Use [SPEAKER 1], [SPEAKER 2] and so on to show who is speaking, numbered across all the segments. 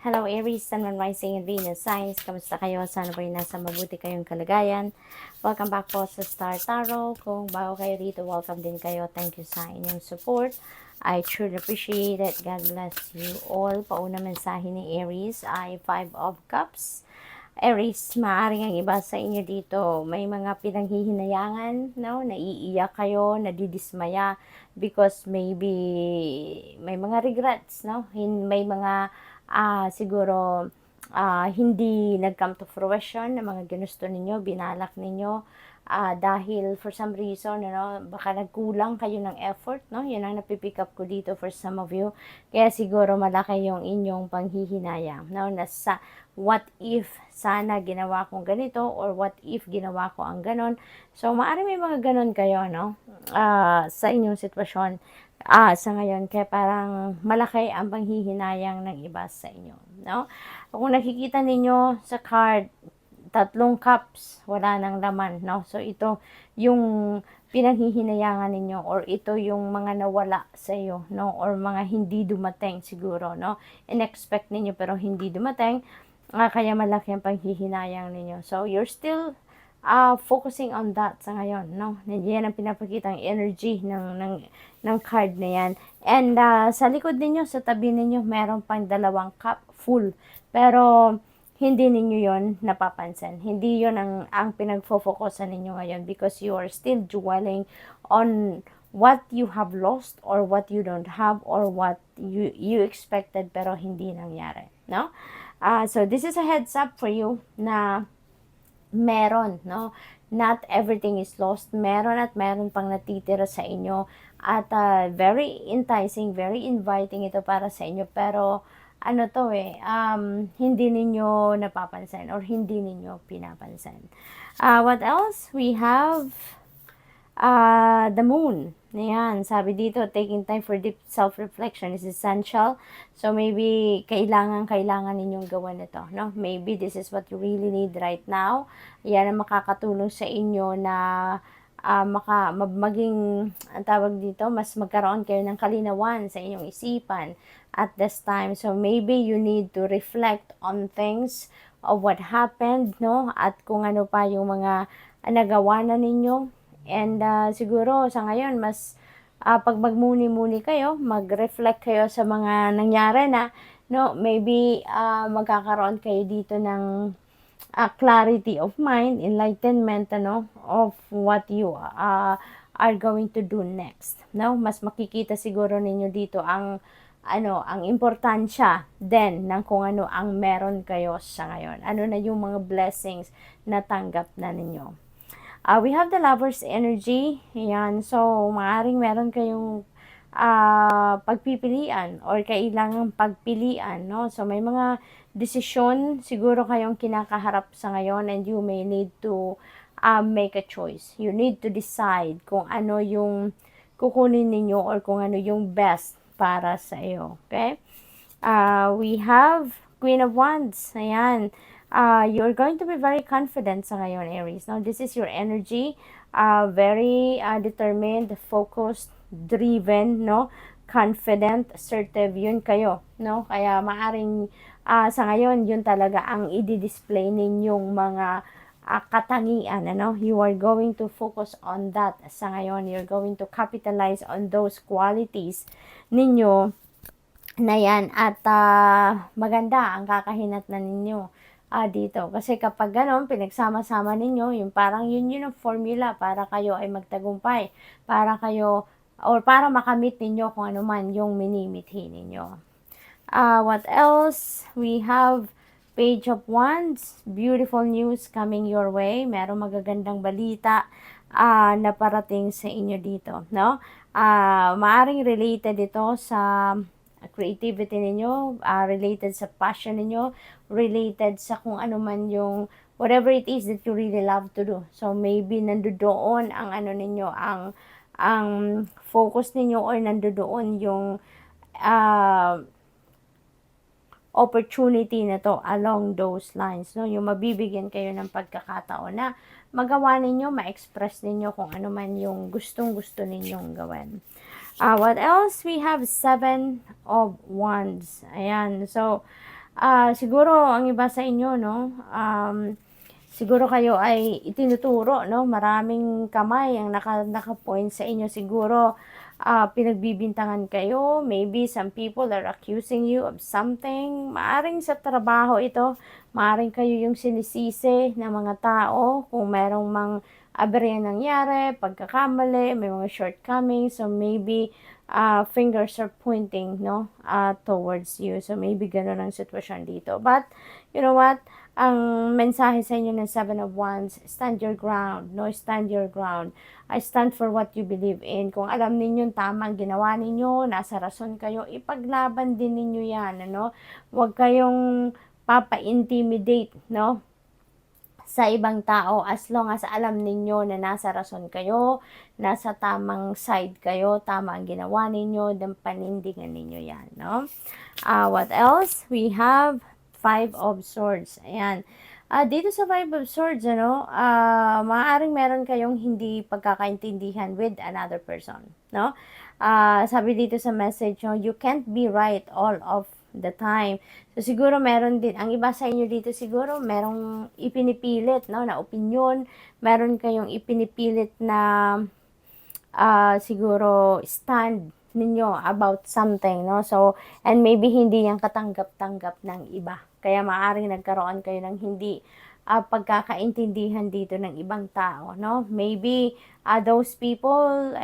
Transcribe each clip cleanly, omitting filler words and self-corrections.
[SPEAKER 1] Hello Aries, Sun, Moon, Rising, and Venus signs. Kamusta kayo? Sana po nasa mabuti kayong kalagayan. Welcome back po sa Star Tarot. Kung bago kayo rito, welcome din kayo. Thank you sa inyong support. I truly appreciate it. God bless you all. Pauna mensahe ni Aries ay 5 of Cups. Aries, maaaring ang iba sa inyo dito, may mga pinaghihinayangan, no? Naiiyak kayo, nadidismaya because maybe may mga regrets, no? May mga siguro hindi nag-come to fruition ng mga ginusto ninyo, binalak ninyo, dahil for some reason, baka nagkulang kayo ng effort, no? Yun ang napipick up ko dito for some of you. Kaya siguro malaki yung inyong panghihinayang, no? Nasa what if sana ginawa kong ganito or what if ginawa ko ang ganon. So, maaari may mga ganon kayo, no? Sa inyong sitwasyon sa ngayon. Kaya parang malaki ang panghihinayang ng iba sa inyo, no? Kung nakikita ninyo sa card, 3 cups, wala nang laman, no? So, ito yung pinaghihinayangan ninyo or ito yung mga nawala sa iyo, no? Or mga hindi dumating siguro, no? In-expect ninyo pero hindi dumating, kaya malaki ang panghihinayang ninyo. So, you're still focusing on that sa ngayon, no? Yan ang pinapakita ang energy ng card na yan. And sa likod ninyo, sa tabi ninyo, meron pang 2 cup full. Pero hindi ninyo yon napapansin. Hindi yon ang pinagfo-focusan ninyo ngayon because you are still dwelling on what you have lost or what you don't have or what you expected pero hindi nangyari, no? So this is a heads up for you na meron, no? Not everything is lost. Meron at meron pang natitira sa inyo. At very enticing, very inviting ito para sa inyo. Pero ano to hindi ninyo napapansin or hindi ninyo pinapansin. What else? We have the moon. Ayan, sabi dito, taking time for deep self-reflection is essential. So, maybe, kailangan ninyong gawin ito, no? Maybe this is what you really need right now. Yan ang makakatulong sa inyo na maging, ang tawag dito, mas magkaroon kayo ng kalinawan sa inyong isipan at this time. So, maybe you need to reflect on things of what happened, no? At kung ano pa yung mga nagawa na ninyo. And siguro sa ngayon, mas pag magmuni-muni kayo, mag-reflect kayo sa mga nangyari na, no? Maybe magkakaroon kayo dito ng clarity of mind, enlightenment, of what you are going to do next, no? Mas makikita siguro ninyo dito ang importansya din ng kung ano ang meron kayo sa ngayon. Ano na yung mga blessings na tanggap na ninyo. We have the Lover's energy. Ayan. So, maaaring meron kayong pagpipilian or kailangang pagpilian, no? So, may mga desisyon siguro kayong kinakaharap sa ngayon and you may need to make a choice. You need to decide kung ano yung kukunin ninyo or kung ano yung best para sa iyo. Okay? We have Queen of Wands. Ayan. You're going to be very confident sa ngayon, Aries. Now, this is your energy. Very determined, focused, driven, no? Confident, assertive, yun kayo, no? Kaya maaring sa ngayon, yun talaga ang i-display ninyong mga katangian, You are going to focus on that sa ngayon. You're going to capitalize on those qualities ninyo na yan. At maganda ang kakahinat na ninyo dito. Kasi kapag ganon, pinagsama-sama ninyo, yung parang yun ang formula para kayo ay magtagumpay. Para kayo, or para makamit ninyo kung ano man yung minimithi ninyo. What else? We have Page of Wands. Beautiful news coming your way. Merong magagandang balita na parating sa inyo dito, no? Maaring related ito sa creativity ninyo, related sa passion ninyo, related sa kung ano man yung whatever it is that you really love to do. So maybe nandoon ang ninyo, ang focus ninyo or nandoon yung opportunity na to along those lines, no? Yung mabibigyan kayo ng pagkakataon na magawa ninyo, ma-express ninyo kung ano man yung gustong-gusto ninyong gawin. What else? We have 7 of Wands. Ayan. So, Siguro ang iba sa inyo, no, siguro kayo ay itinuturo, no, maraming kamay ang naka-point sa inyo. Siguro, pinagbibintangan kayo. Maybe some people are accusing you of something. Maaring sa trabaho ito, maaring kayo yung sinisisi ng mga tao kung merong aberya nangyari, pagkakamali, may mga shortcomings, so maybe fingers are pointing, no, towards you. So maybe ganun ang sitwasyon dito. But you know what? Ang mensahe sa inyo ng Seven of Wands, stand your ground, no, stand your ground. I stand for what you believe in. Kung alam ninyo tama ang ginawa ninyo, nasa rason kayo, ipaglaban din ninyo yan, ano? Huwag kayong papa-intimidate, no, sa ibang tao as long as alam ninyo na nasa rason kayo, nasa tamang side kayo, tama ang ginawa ninyo, then panindigan ninyo yan, no? What else? We have Five of Swords. Ayan. Dito sa Five of Swords, maaaring meron kayong hindi pagkakaintindihan with another person, no? Sabi dito sa message, no, you can't be right all of the time. So, siguro meron din, ang iba sa inyo dito siguro, merong ipinipilit, no, na opinion, meron kayong ipinipilit na siguro stand ninyo about something, no? So, and maybe hindi yan katanggap-tanggap ng iba. Kaya maaaring nagkaroon kayo ng hindi pagkakaintindihan dito ng ibang tao, no? Maybe those people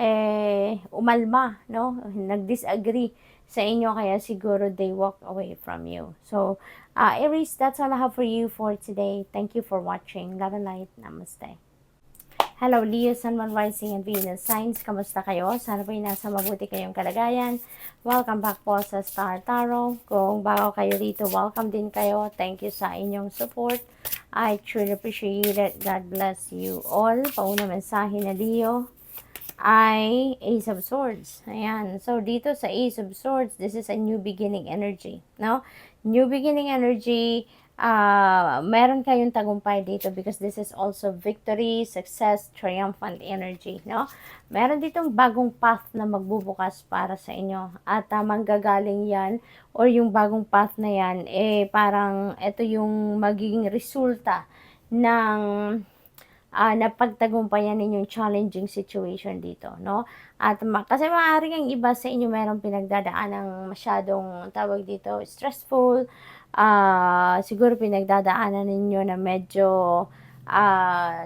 [SPEAKER 1] umalma, no? Nag-disagree sa inyo, kaya siguro they walk away from you. So, Aries, that's all I have for you for today. Thank you for watching. Love and light. Namaste. Hello, Leo, Sun, Moon, Rising, and Venus signs. Kamusta kayo? Sana po'y nasa mabuti kayong kalagayan. Welcome back po sa Star Tarot. Kung bago kayo dito, welcome din kayo. Thank you sa inyong support. I truly appreciate it. God bless you all. Pauna mensahe na Leo ay Ace of Swords. Ayan. So, dito sa Ace of Swords, this is a new beginning energy. No? New beginning energy. Meron kayong tagumpay dito because this is also victory, success, triumphant energy, no? Meron ditong bagong path na magbubukas para sa inyo at manggagaling yan or yung bagong path na yan, parang ito yung magiging resulta ng napagtagumpayan ninyong challenging situation dito, no? At kasi maaaring ang iba sa inyo merong pinagdadaan ng masyadong tawag dito, stressful, siguro pinagdadaanan ninyo na medyo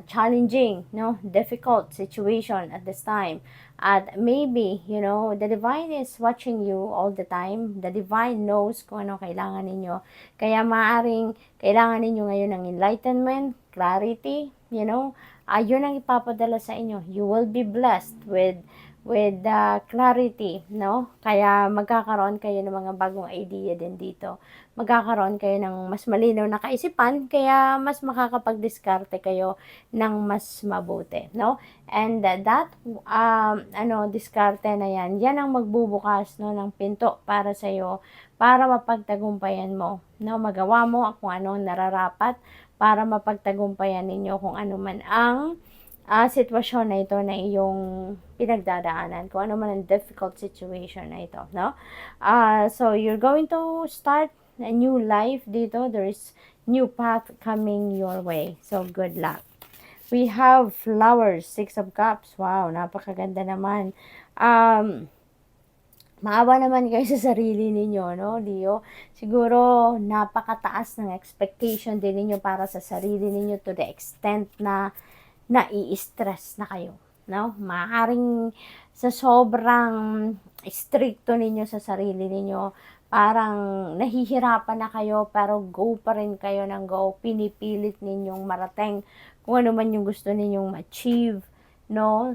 [SPEAKER 1] challenging, no, difficult situation at this time. At maybe, you know, the divine is watching you all the time. The divine knows kung ano kailangan ninyo. Kaya maaring kailangan ninyo ngayon ng enlightenment, clarity, you know, yun ang ipapadala sa inyo. You will be blessed with clarity, no? Kaya magkakaroon kayo ng mga bagong idea din dito. Magkakaroon kayo ng mas malinaw na kaisipan, kaya mas makakapag-diskarte kayo ng mas mabuti, no? And diskarte na yan ang magbubukas, no, ng pinto para sa iyo, para mapagtagumpayan mo, no? Magawa mo kung ano nararapat para mapagtagumpayan ninyo kung ano man ang sitwasyon na ito na iyong pinagdadaanan, kung ano man ang difficult situation na ito, no? So, you're going to start a new life dito. There is new path coming your way. So, good luck. We have flowers, Six of Cups. Wow, napakaganda naman. Maawa naman kayo sa sarili ninyo, no, Leo? Siguro, napakataas ng expectation din ninyo para sa sarili ninyo to the extent na nai-stress na kayo, no? Maaaring sa sobrang stricto ninyo sa sarili ninyo, parang nahihirapan na kayo, pero go pa rin kayo ng go. Pinipilit ninyong marating kung ano man yung gusto ninyong ma-achieve, no?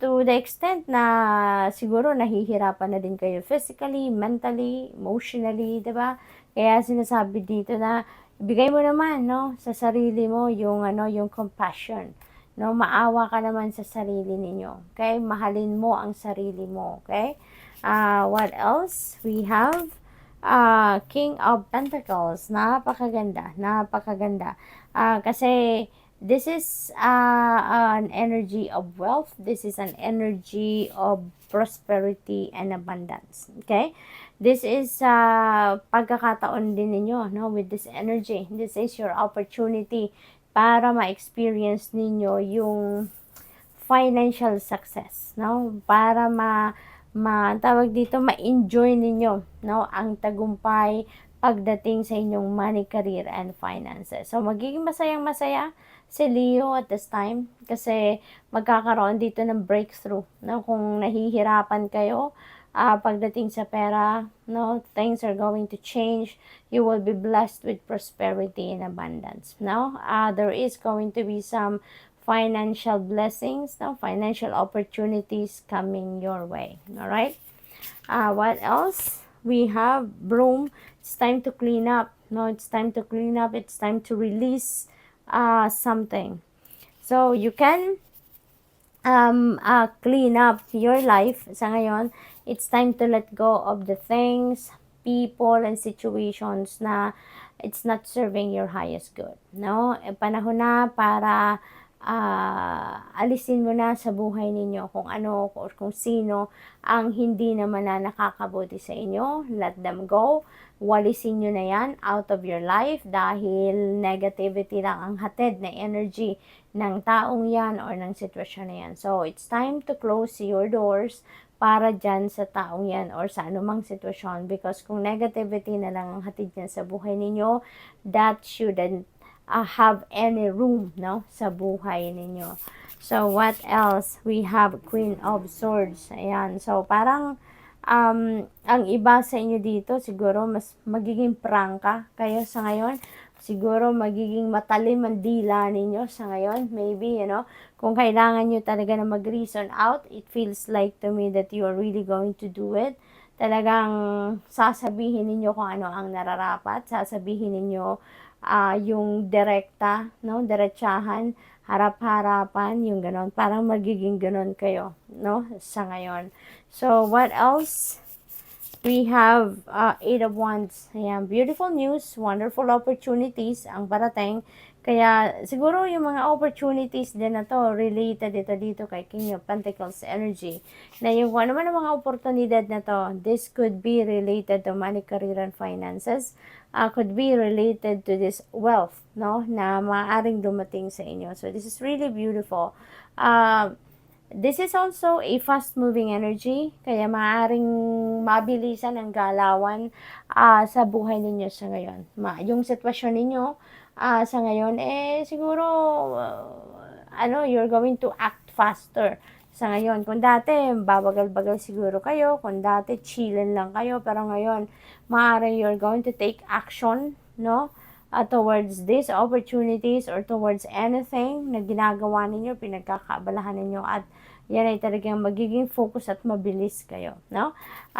[SPEAKER 1] To the extent na siguro nahihirapan na din kayo physically, mentally, emotionally, diba? Kaya sinasabi dito na ibigay mo naman, no, sa sarili mo yung yung compassion, no, maawa ka naman sa sarili ninyo, okay? Mahalin mo ang sarili mo, okay? What else? We have King of Pentacles. Napakaganda, napakaganda. Kasi this is an energy of wealth. This is an energy of prosperity and abundance, okay? This is pagkakataon din ninyo, no, with this energy. This is your opportunity para ma-experience ninyo yung financial success, no? Para tawag dito, ma-enjoy ninyo, no, ang tagumpay pagdating sa inyong money, career, and finances. So, magiging masayang-masaya si Leo at this time kasi magkakaroon dito ng breakthrough, no? Kung nahihirapan kayo, pagdating sa pera, no, things are going to change. You will be blessed with prosperity and abundance, no? There is going to be some financial blessings, no, financial opportunities coming your way. All right. What else? We have broom. It's time to clean up. No, it's time to clean up. It's time to release something. So you can clean up your life. Sa ngayon, it's time to let go of the things, people, and situations na it's not serving your highest good. No? Panahon na para alisin mo na sa buhay ninyo kung ano or kung sino ang hindi naman na nakakabuti sa inyo. Let them go. Walisin nyo na yan out of your life dahil negativity lang ang hatid na energy ng taong yan or ng sitwasyon na yan. So, it's time to close your doors para dyan sa taong yan or sa anumang sitwasyon because kung negativity na lang ang hatid niya sa buhay ninyo, that shouldn't have any room, no, sa buhay ninyo. So, what else? We have Queen of Swords. Ayan. So, parang ang iba sa inyo dito, siguro mas magiging prangka kayo sa ngayon. Siguro magiging matalim ang dila ninyo sa ngayon. Maybe, you know, kung kailangan nyo talaga na mag-reason out, it feels like to me that you are really going to do it. Talagang sasabihin ninyo kung ano ang nararapat. Sasabihin ninyo yung direkta, no, diretsahan, harap-harapan, yung ganon. Parang magiging ganon kayo, no, sa ngayon. So, what else? We have Eight of Wands. Ayan, beautiful news, wonderful opportunities ang parating. Kaya, siguro yung mga opportunities din na to, related dito kay King of Pentacles energy. Na yung ano man ang mga oportunidad na to, this could be related to money, career, and finances. Could be related to this wealth, no, na maaaring dumating sa inyo. So, this is really beautiful. This is also a fast-moving energy, kaya maaaring mabilisan ang galawan sa buhay ninyo sa ngayon. Yung sitwasyon ninyo sa ngayon, siguro, you're going to act faster sa ngayon. Kung dati, babagal-bagal siguro kayo. Kung dati, chillin lang kayo. Pero ngayon, maaaring you're going to take action, no? Towards these opportunities or towards anything na ginagawa ninyo, pinagkakaabalahan ninyo at yan ay talagang magiging focus at mabilis kayo, no?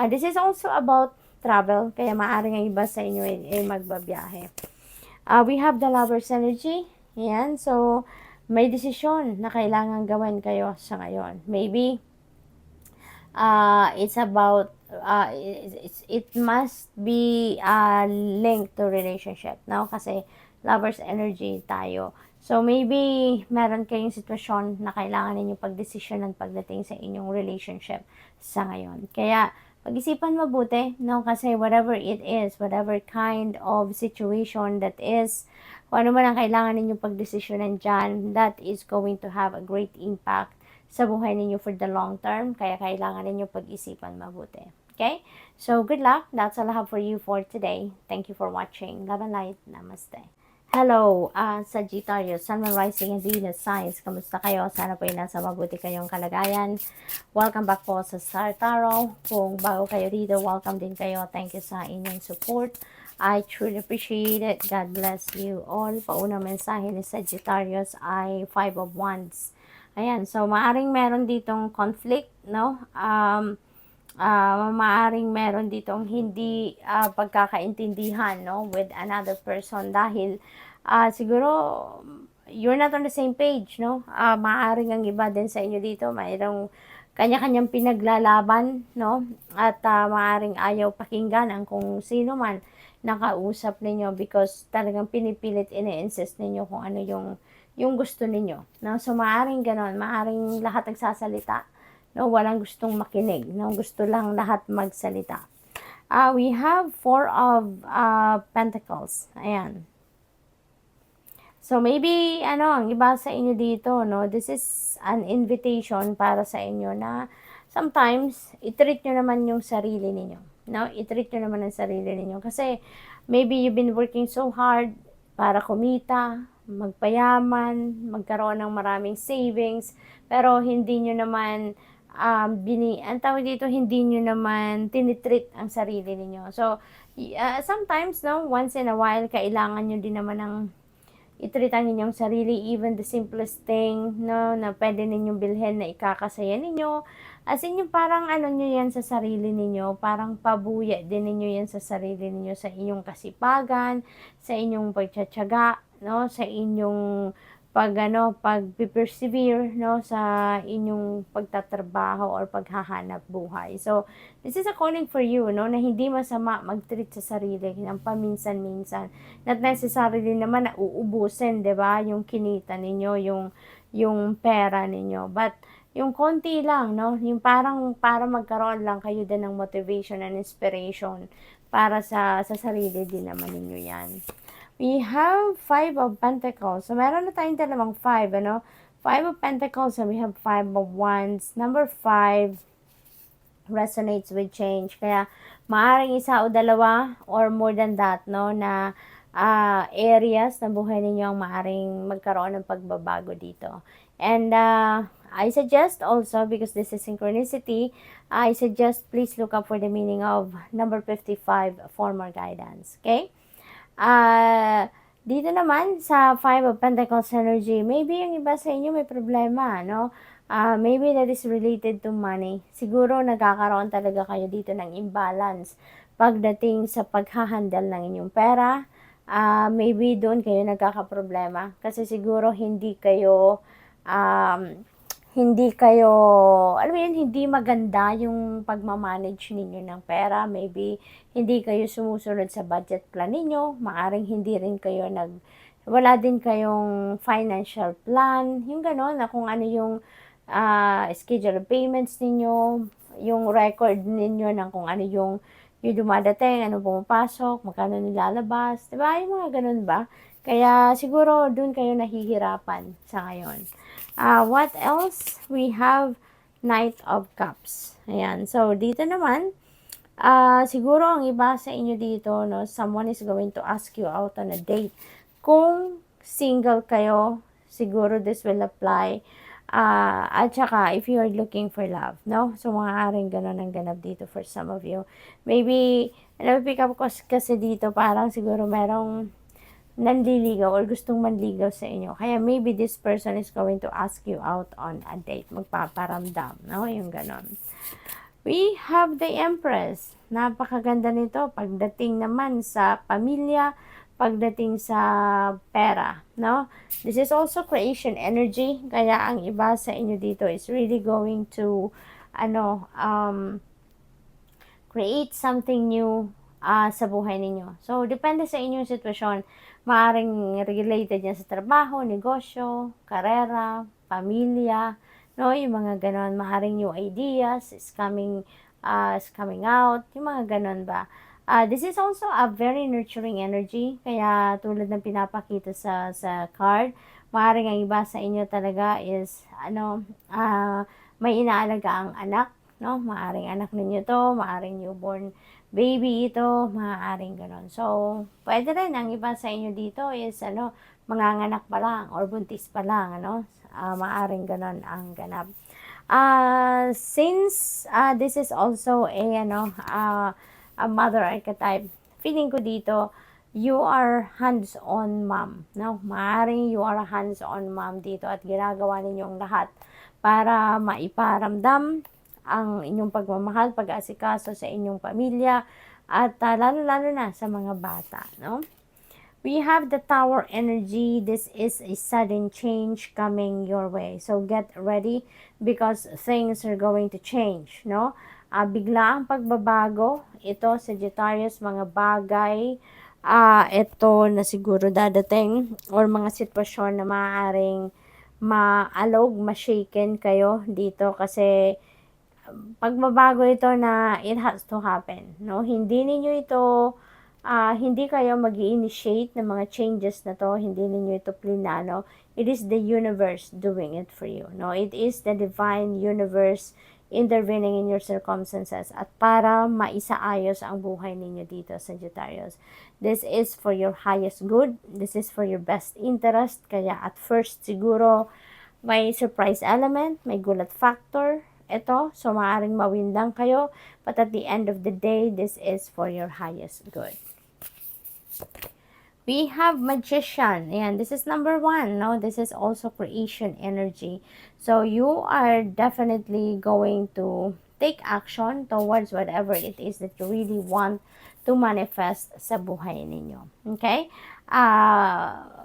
[SPEAKER 1] This is also about travel, kaya maaaring ang iba sa inyo ay magbabiyahe. We have the Lover's energy. Yan, so may desisyon na kailangan gawin kayo sa ngayon. Maybe it's about it must be linked to relationship, no? Kasi Lover's energy tayo. So, maybe meron kayong sitwasyon na kailangan ninyong pagdesisyonan pagdating sa inyong relationship sa ngayon. Kaya, pag-isipan mabuti, no? Kasi whatever it is, whatever kind of situation that is, kung ano man ang kailangan ninyong pagdesisyonan dyan, that is going to have a great impact sa buhay ninyo for the long term. Kaya, kailangan ninyong pag-isipan mabuti. Okay? So, good luck. That's all I have for you for today. Thank you for watching. Love and light. Namaste. Hello, Sagittarius, Sun, Moon, Rising, and Venus signs. Kamusta kayo? Sana po ay nasa mabuti kayong kalagayan. Welcome back po sa Star Tarot. Kung bago kayo dito, welcome din kayo. Thank you sa inyong support. I truly appreciate it. God bless you all. Paunang mensahe ni Sagittarius ay Five of Wands. Ayan, so maaring meron ditong conflict, no? Maaring meron ditong hindi pagkakaintindihan, no, with another person dahil siguro you're not on the same page, no? Maaring ang iba din sa inyo dito, mayroong kanya-kanyang pinaglalaban, no? At maaring ayaw pakinggan ang kung sino man nakausap ninyo because talagang pinipilit, ini-insist ninyo kung ano yung gusto ninyo, no? So maaring ganon, maaring lahat nagsasalita, no, walang gustong makinig, no, gusto lang lahat magsalita. We have Four of Pentacles. Ayan. So, maybe, ang iba sa inyo dito, no? This is an invitation para sa inyo na sometimes, i-treat nyo naman yung sarili ninyo. No? I-treat nyo naman ang sarili ninyo. Kasi, maybe you've been working so hard para kumita, magpayaman, magkaroon ng maraming savings, pero hindi nyo naman, ang tawag dito, hindi nyo naman tinitreat ang sarili ninyo. So, sometimes, no, once in a while, kailangan nyo din naman ng i-treat ang inyong sarili, even the simplest thing, no, na pwede ninyong bilhin na ikakasaya ninyo. As in, yung parang nyo yan sa sarili ninyo, parang pabuya din ninyo yan sa sarili ninyo, sa inyong kasipagan, sa inyong pagtsatsaga, no, sa inyong pag-persevere, no, sa inyong pagtatrabaho or paghahanap buhay. So, this is a calling for you, no, na hindi masama mag-treat sa sarili ng paminsan-minsan. Not necessarily naman na uubusin, 'di ba, yung kinita ninyo, yung pera ninyo. But, yung konti lang, no, yung parang para magkaroon lang kayo din ng motivation and inspiration para sa sarili din naman ninyo yan. We have Five of Pentacles. So, meron na tayong dalawang 5, ano? Five of Pentacles and we have Five of Wands. Number 5 resonates with change. Kaya, maaaring isa o dalawa or more than that, no, na areas ng buhay ninyo ang maaaring magkaroon ng pagbabago dito. And, I suggest also, because this is synchronicity, I suggest please look up for the meaning of number 55 for more guidance. Okay? Dito naman sa Five of Pentacles energy, maybe yung iba sa inyo may problema, no? Maybe that is related to money. Siguro nagkakaroon talaga kayo dito ng imbalance pagdating sa paghahandle ng inyong pera. Maybe doon kayo nagkakaproblema kasi siguro hindi kayo alam mo yun, hindi maganda yung pagmamanage ninyo ng pera. Maybe, hindi kayo sumusunod sa budget plan ninyo. Maaring hindi rin kayo wala din kayong financial plan. Yung gano'n, na kung ano yung schedule of payments ninyo, yung record ninyo ng kung ano yung dumadating, ano pumapasok, magkano nilalabas. Diba? Yung mga ganun ba? Kaya, siguro, dun kayo nahihirapan sa ngayon. What else? We have Knight of Cups. Ayan. So, dito naman, siguro ang iba sa inyo dito, no, someone is going to ask you out on a date. Kung single kayo, siguro this will apply. At saka, if you are looking for love, no? So, maaaring ganun ang ganap dito for some of you. Maybe, pick up ko kasi dito, parang siguro merong nanliligaw or gustong manligaw sa inyo. Kaya maybe this person is going to ask you out on a date. Magpaparamdam, no? Yung ganon. We have the Empress. Napakaganda nito pagdating naman sa pamilya, pagdating sa pera, no? This is also creation energy. Kaya ang iba sa inyo dito is really going to create something new sa buhay ninyo. So, depende sa inyong sitwasyon. Maaring related yan sa trabaho, negosyo, karera, pamilya, no? Yung mga ganon. Maaring new ideas is coming out. Yung mga ganon ba? This is also a very nurturing energy. Kaya tulad ng pinapakita sa card, maaring ang iba sa inyo talaga is may inaalaga ang anak, no? Maaring anak ninyo to, maaring newborn baby ito, maaaring ganon. So, pwede rin, ang iba sa inyo dito is, manganganak pa lang, or buntis pa lang, maaaring ganon ang ganap. Since, this is also a mother archetype, feeling ko dito, you are hands-on mom, no? Maaaring you are a hands-on mom dito at ginagawa ninyong lahat para maiparamdam ang inyong pagmamahal, pag-aasikaso sa inyong pamilya, at lalo-lalo na sa mga bata, no? We have the Tower energy. This is a sudden change coming your way. So, get ready because things are going to change, no? Bigla ang pagbabago. Ito, Sagittarius, mga bagay, ito na siguro dadating or mga sitwasyon na maaaring ma-alog, ma-shaken kayo dito kasi pagbabago ito na it has to happen, no? Hindi ninyo ito, hindi kayo mag-i-initiate ng mga changes na to, hindi ninyo ito plinano. It is the universe doing it for you, no? It is the divine universe intervening in your circumstances at para maisaayos ang buhay ninyo dito, Sagittarius. This is for your highest good. This is for your best interest. Kaya at first siguro may surprise element, may gulat factor, ito, so maaaring mawin lang kayo, but at the end of the day, this is for your highest good. We have Magician. Ayan, this is number 1, no? This is also creation energy. So, you are definitely going to take action towards whatever it is that you really want to manifest sa buhay ninyo. Okay?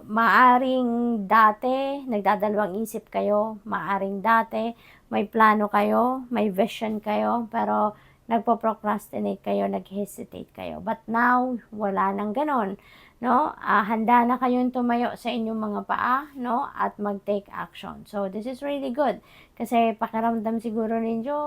[SPEAKER 1] Maaring dati, nagdadalawang isip kayo. Maaring dati, may plano kayo, may vision kayo, pero nagpo-procrastinate kayo, nag-hesitate kayo. But now, wala nang ganon, no? Handa na kayong tumayo sa inyong mga paa, no? At mag-take action. So, this is really good. Kasi pakiramdam siguro ninyo,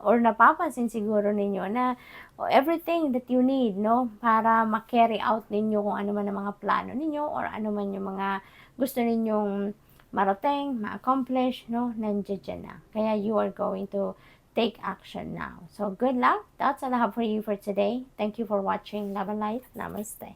[SPEAKER 1] or napapansin siguro ninyo na everything that you need, no? Para ma-carry out ninyo kung ano man ang mga plano ninyo, or ano man yung mga gusto ninyong marating, ma-accomplish, no? Nandiyan na. Kaya you are going to take action now. So, good luck. That's all I have for you for today. Thank you for watching. Love and light. Namaste.